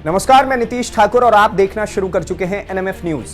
नमस्कार, मैं नीतीश ठाकुर और आप देखना शुरू कर चुके हैं एनएमएफ न्यूज।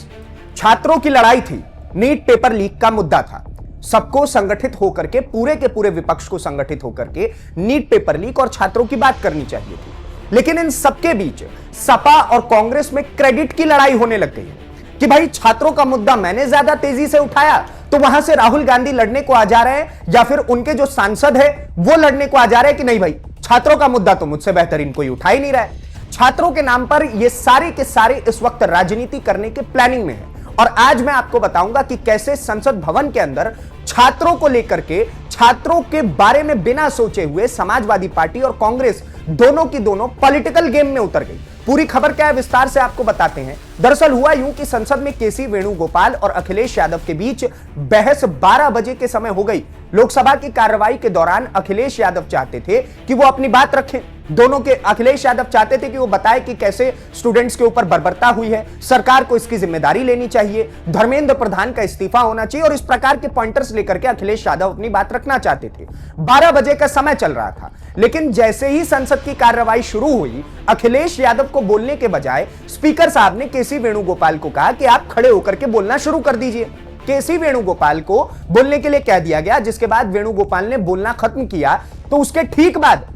छात्रों की लड़ाई थी, नीट पेपर लीक का मुद्दा था। सबको संगठित होकर के पूरे के पूरे विपक्ष को संगठित होकर के नीट पेपर लीक और छात्रों की बात करनी चाहिए थी। लेकिन इन सबके बीच सपा और कांग्रेस में क्रेडिट की लड़ाई होने लग गई कि भाई छात्रों का मुद्दा मैंने ज्यादा तेजी से उठाया तो वहां से राहुल गांधी लड़ने को आ जा रहे हैं, या फिर उनके जो सांसद है वो लड़ने को आ जा रहे हैं कि नहीं भाई छात्रों का मुद्दा तो मुझसे बेहतरीन कोई उठा ही नहीं रहा है। छात्रों के नाम पर ये सारे के सारे इस वक्त राजनीति करने के प्लानिंग में है। और आज मैं आपको बताऊंगा कि कैसे संसद भवन के अंदर छात्रों को लेकर के, छात्रों के बारे में बिना सोचे हुए समाजवादी पार्टी और कांग्रेस दोनों की दोनों पॉलिटिकल गेम में उतर गई। पूरी खबर क्या है विस्तार से आपको बताते हैं। दरअसल हुआ यूं कि संसद में केसी वेणुगोपाल और अखिलेश यादव के बीच बहस 12 बजे के समय हो गई। लोकसभा की कार्रवाई के दौरान अखिलेश यादव चाहते थे कि वो अपनी बात रखें। दोनों के अखिलेश यादव चाहते थे कि वो बताए कि कैसे स्टूडेंट्स के ऊपर बर्बरता हुई है, सरकार को इसकी जिम्मेदारी लेनी चाहिए, धर्मेंद्र प्रधान का इस्तीफा होना चाहिए, और इस प्रकार के पॉइंटर्स लेकर के अखिलेश यादव अपनी बात रखना चाहते थे। 12 बजे का समय चल रहा था, लेकिन जैसे ही संसद की कार्रवाई शुरू हुई, अखिलेश यादव को बोलने के बजाय स्पीकर साहब ने केसी वेणुगोपाल को कहा कि आप खड़े होकर के बोलना शुरू कर दीजिए। केसी वेणुगोपाल को बोलने के लिए कह दिया गया, जिसके बाद वेणुगोपाल ने बोलना खत्म किया तो उसके ठीक बाद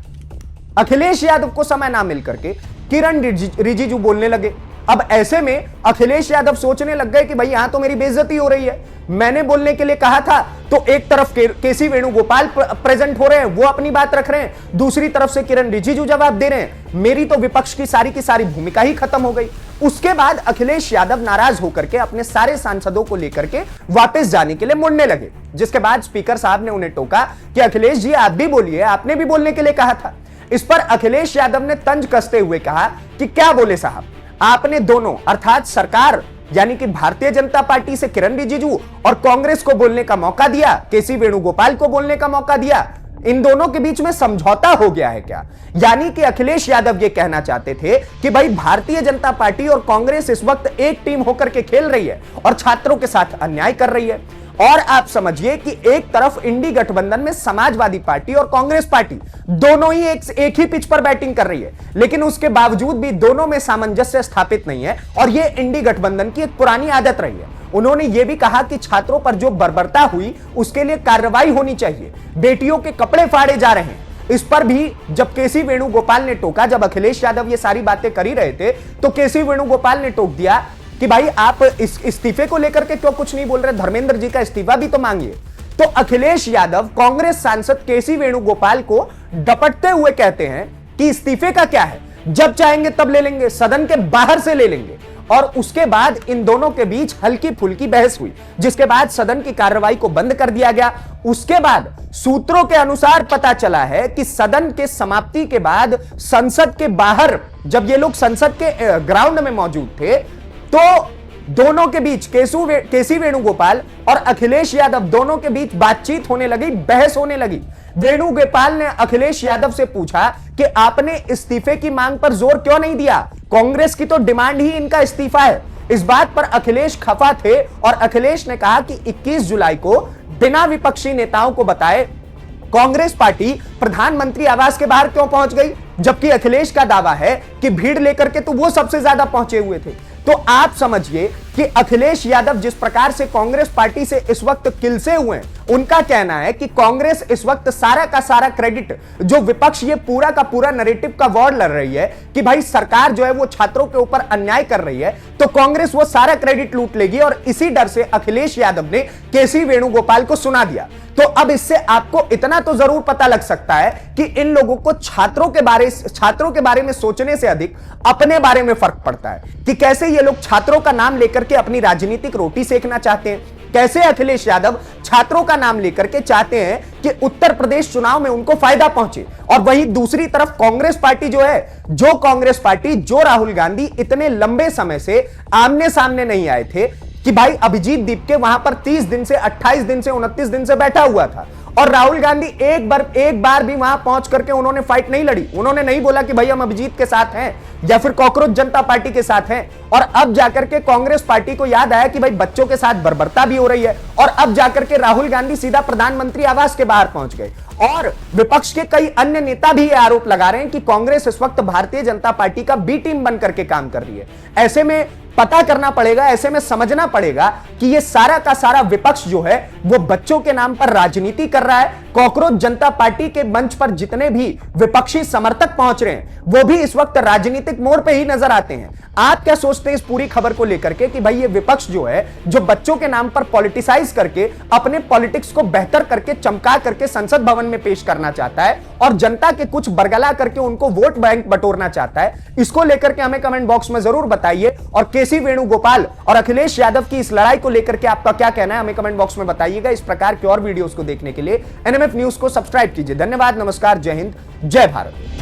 अखिलेश यादव को समय ना मिल करके किरण रिजिजू बोलने लगे। अब ऐसे में अखिलेश यादव सोचने लग गए कि भाई यहां तो मेरी बेइज्जती हो रही है, मैंने बोलने के लिए कहा था तो एक तरफ केसी वेणुगोपाल प्रेजेंट हो रहे हैं, वो अपनी बात रख रहे हैं, दूसरी तरफ से किरण रिजिजू जवाब दे रहे हैं, मेरी तो विपक्ष की सारी भूमिका ही खत्म हो गई। उसके बाद अखिलेश यादव नाराज होकर के अपने सारे सांसदों को लेकर के वापस जाने के लिए मुड़ने लगे, जिसके बाद स्पीकर साहब ने उन्हें टोका कि अखिलेश जी आप भी बोलिए, आपने भी बोलने के लिए कहा था। इस पर अखिलेश यादव ने तंज कसते हुए कहा कि क्या बोले साहब, आपने दोनों अर्थात सरकार यानी कि भारतीय जनता पार्टी से किरण रिजिजू और कांग्रेस को बोलने का मौका दिया, केसी वेणुगोपाल को बोलने का मौका दिया, इन दोनों के बीच में समझौता हो गया है क्या? यानी कि अखिलेश यादव ये कहना चाहते थे कि भाई भारतीय जनता पार्टी और कांग्रेस इस वक्त एक टीम होकर के खेल रही है और छात्रों के साथ अन्याय कर रही है। और आप समझिए कि एक तरफ इंडी गठबंधन में समाजवादी पार्टी और कांग्रेस पार्टी दोनों ही एक ही पिच पर बैटिंग कर रही है, लेकिन उसके बावजूद भी दोनों में सामंजस्य स्थापित नहीं है, और यह इंडी गठबंधन की एक पुरानी आदत रही है। उन्होंने यह भी कहा कि छात्रों पर जो बर्बरता हुई उसके लिए कार्रवाई होनी चाहिए, बेटियों के कपड़े फाड़े जा रहे हैं। इस पर भी जब केसी वेणुगोपाल ने टोका, जब अखिलेश यादव ये सारी बातें कर ही रहे थे तो केसी वेणुगोपाल ने टोक दिया कि भाई आप इस इस्तीफे को लेकर के क्यों कुछ नहीं बोल रहे, धर्मेंद्र जी का इस्तीफा भी तो मांगिए। तो अखिलेश यादव कांग्रेस सांसद केसी वेणुगोपाल को डपटते हुए कहते हैं कि इस्तीफे का क्या है, जब चाहेंगे तब ले लेंगे, सदन के बाहर से ले लेंगे। और उसके बाद इन दोनों के बीच हल्की फुल्की बहस हुई, जिसके बाद सदन की कार्रवाई को बंद कर दिया गया। उसके बाद सूत्रों के अनुसार पता चला है कि सदन के समाप्ति के बाद संसद के बाहर जब ये लोग संसद के ग्राउंड में मौजूद थे तो दोनों के बीच केसी वेणुगोपाल और अखिलेश यादव दोनों के बीच बातचीत होने लगी, बहस होने लगी। वेणुगोपाल ने अखिलेश यादव से पूछा कि आपने इस्तीफे की मांग पर जोर क्यों नहीं दिया, कांग्रेस की तो डिमांड ही इनका इस्तीफा है। इस बात पर अखिलेश खफा थे और अखिलेश ने कहा कि 21 जुलाई को बिना विपक्षी नेताओं को बताए कांग्रेस पार्टी प्रधानमंत्री आवास के बाहर क्यों पहुंच गई, जबकि अखिलेश का दावा है कि भीड़ लेकर के तो वो सबसे ज्यादा पहुंचे हुए थे। तो आप समझिए कि अखिलेश यादव जिस प्रकार से कांग्रेस पार्टी से इस वक्त किलसे हुए हैं, उनका कहना है कि कांग्रेस इस वक्त सारा का सारा क्रेडिट, जो विपक्ष ये पूरा का पूरा नैरेटिव का वॉर लड़ रही है कि भाई सरकार जो है वो छात्रों के ऊपर अन्याय कर रही है, तो कांग्रेस वो सारा क्रेडिट लूट लेगी। और इसी डर से अखिलेश यादव ने केसी वेणुगोपाल को सुना दिया। तो अब इससे आपको इतना तो जरूर पता लग सकता है कि इन लोगों को छात्रों के बारे में सोचने से अधिक अपने बारे में फर्क पड़ता है कि कैसे ये लोग छात्रों का नाम लेकर के अपनी राजनीतिक रोटी सेकना चाहते हैं, कैसे अखिलेश यादव छात्रों का नाम लेकर के चाहते हैं कि उत्तर प्रदेश चुनाव में उनको फायदा पहुंचे। और वहीं दूसरी तरफ कांग्रेस पार्टी जो राहुल गांधी इतने लंबे समय से आमने सामने नहीं आए थे कि भाई अभिजीत दीपके वहां पर 30 दिन से 28 दिन से 29 दिन से बैठा हुआ था, और राहुल गांधी एक बार भी वहां पहुंच करके उन्होंने फाइट नहीं लड़ी। उन्होंने नहीं बोला कि भाई हम अभिजीत के साथ हैं या फिर कॉकरोच जनता पार्टी के साथ हैं। और अब जाकर के कांग्रेस पार्टी को याद आया कि भाई बच्चों के साथ बर्बरता भी हो रही है, और अब जाकर के राहुल गांधी सीधा प्रधानमंत्री आवास के बाहर पहुंच गए। और विपक्ष के कई अन्य नेता भी यह आरोप लगा रहे हैं कि कांग्रेस इस वक्त भारतीय जनता पार्टी का बी टीम बनकर के काम कर रही है। ऐसे में पता करना पड़ेगा, ऐसे में समझना पड़ेगा कि यह सारा का सारा विपक्ष जो है वो बच्चों के नाम पर राजनीति कर रहा है। कॉकरोच जनता पार्टी के मंच पर जितने भी विपक्षी समर्थक पहुंच रहे हैं वो भी इस वक्त राजनीतिक मोड़ पे ही नजर आते हैं। आप क्या सोचते हैं इस पूरी खबर को लेकर के कि भाई ये विपक्ष जो है, जो बच्चों के नाम पर पॉलिटिसाइज करके अपने पॉलिटिक्स को बेहतर करके चमका करके संसद भवन में पेश करना चाहता है और जनता के कुछ बरगला करके उनको वोट बैंक बटोरना चाहता है, इसको लेकर के हमें कमेंट बॉक्स में जरूर बताइए। और केसी वेणुगोपाल और अखिलेश यादव की इस लड़ाई को लेकर के आपका क्या कहना है हमें कमेंट बॉक्स में बताइएगा। इस प्रकार के और वीडियोस को देखने के लिए एनएमएफ न्यूज को सब्सक्राइब कीजिए। धन्यवाद, नमस्कार, जय हिंद, जय भारत।